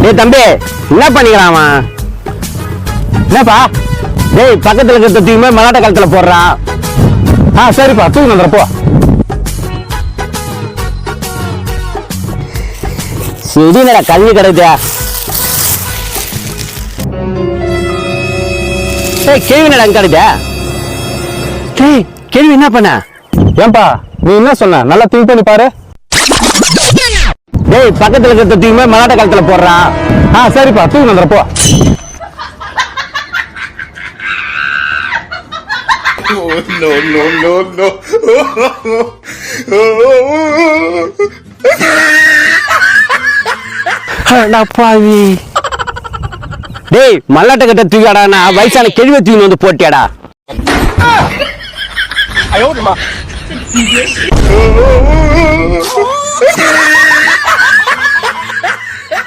டேய் தம்பி, என்ன பண்ணிக்கிறான்? என்னப்பா? டேய் பக்கத்துல இருக்கிற தூக்கி மலாட்ட காலத்துல போடுறான். சரிப்பா, தூக்கி வந்துடுறப்போ. செடி கல்வி கிடைக்குதா? கேள்வி நட அங்க கிடைக்குதா? கேள்வி என்ன பண்ண? ஏன்பா நீ என்ன சொன்ன? நல்லா திங்க் பண்ணி பாரு. டேய் பக்கத்துல இருக்கிற தூக்கி மலாட்ட காலத்துல போடுறான். சரிப்பா, தூக்கி வந்துடுறப்போ. No, no, no, no. பாவி. டேய் மல்லாட்ட கட்ட தூக்கியாடா, நான் வயசான கேள்வி தூக்கி வந்து போட்டியாடா. ஐயோ